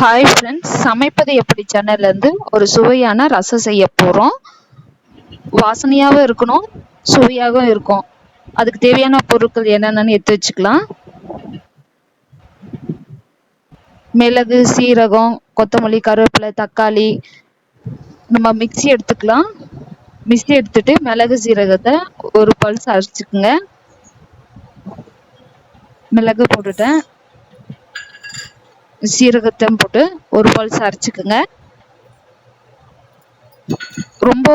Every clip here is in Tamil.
ஹாய் ஃப்ரெண்ட்ஸ், சமைப்பது எப்படி சேனல்ல இருந்து ஒரு சுவையான ரசம் செய்ய போறோம். வாசனையாகவும் இருக்கணும், சுவையாகவும் இருக்கும். அதுக்கு தேவையான பொருட்கள் என்னென்னு எடுத்து வச்சுக்கலாம். மிளகு, சீரகம், கொத்தமல்லி, கருவேப்பிலை, தக்காளி. நம்ம மிக்ஸி எடுத்துக்கலாம். மிக்ஸி எடுத்துட்டு மிளகு சீரகத்தை ஒரு பல்ஸ் அரைச்சிக்குங்க. மிளகு போட்டுட்டேன், சீரகத்தை போட்டு ஒரு பல்ஸ் அரைச்சிக்குங்க. ரொம்ப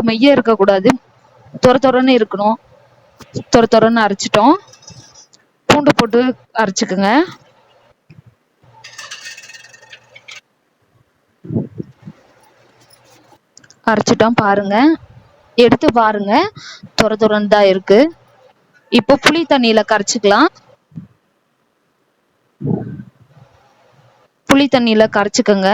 மைய இருக்கக்கூடாது, தொரன்னு இருக்கணும். தொரன்னு அரைச்சிட்டோம். பூண்டு போட்டு அரைச்சிக்குங்க. அரைச்சிட்டோம் பாருங்க, எடுத்து பாருங்க, தொரன்னு தான் இருக்கு. இப்போ புளி தண்ணியில கரைச்சிக்கலாம். புளி தண்ணியில கரைச்சிக்கோங்க.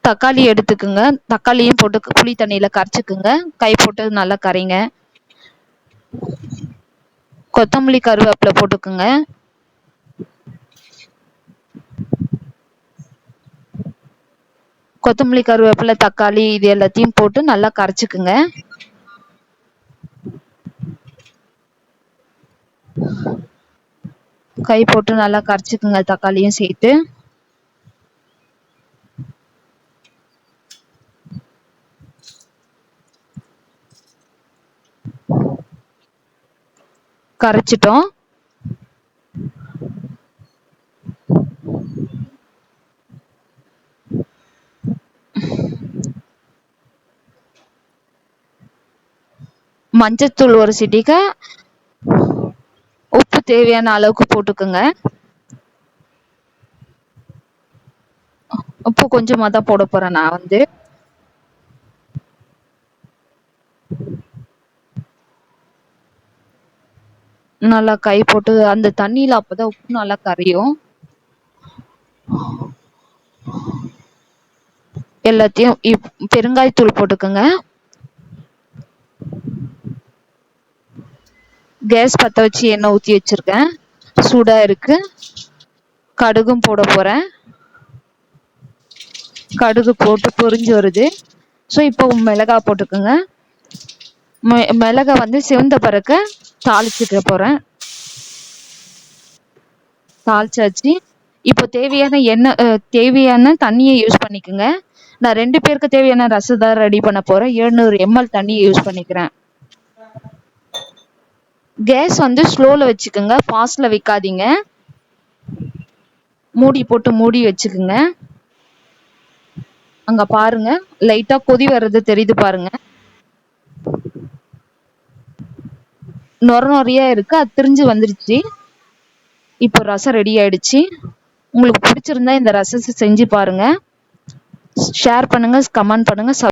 தக்காளி எடுத்துக்குங்க, தக்காளியும் போட்டு புளி தண்ணியில கரைச்சிக்குங்க. கை போட்டு நல்லா கரைங்க. கொத்தமல்லி, கருவேப்பிலை போட்டுக்குங்க. கொத்தமல்லி, கருவேப்பிலை, தக்காளி இது எல்லாத்தையும் போட்டு நல்லா கரைச்சிக்குங்க. கை போட்டு நல்லா கரைச்சிக்குங்க, தக்காளியும் சேர்த்து. கரைச்சிட்டோம். மஞ்சத்தூள் ஒரு சிட்டிகை, உப்பு தேவையான அளவுக்கு போட்டுக்குங்க. உப்பு கொஞ்சமா தான் போட போறேன் நான் வந்து. நல்லா கை போட்டு அந்த தண்ணியில அப்பதான் உப்பு நல்லா கரையும். எல்லாத்தையும் பெருங்காயத்தூள் போட்டுக்கோங்க. கேஸ் பற்ற வச்சு எண்ணெய் ஊற்றி வச்சிருக்கேன், சூடா இருக்கு. கடுகும் போட போறேன். கடுகு போட்டு பொரிஞ்சு வருது. ஸோ இப்போ மிளகா போட்டுக்கோங்க. மிளகா வந்து சிவந்த பிறகு தாளிச்சுக்க போறேன். தாளிச்சாச்சு. இப்போ தேவையான எண்ணெய், தேவையான தண்ணியை யூஸ் பண்ணிக்கோங்க. நான் 2 பேருக்கு தேவையான ரசத்தை ரெடி பண்ண போறேன். 700 ml தண்ணியை யூஸ் பண்ணிக்கிறேன். கேஸ் வந்து ஸ்லோல வச்சுக்கோங்க, ஃபாஸ்ட்ல வைக்காதீங்க. மூடி போட்டு மூடி வச்சுக்கோங்க. அங்க பாருங்க, லைட்டா கொதி வர்றது தெரியுது பாருங்க. நொறையா இருக்கு, அது திரிஞ்சு வந்துருச்சு. இப்போ ரசம் ரெடி ஆயிடுச்சு. உங்களுக்கு பிடிச்சிருந்தா இந்த ரசத்தை செஞ்சு பாருங்க. ஷேர் பண்ணுங்க, கமெண்ட் பண்ணுங்க.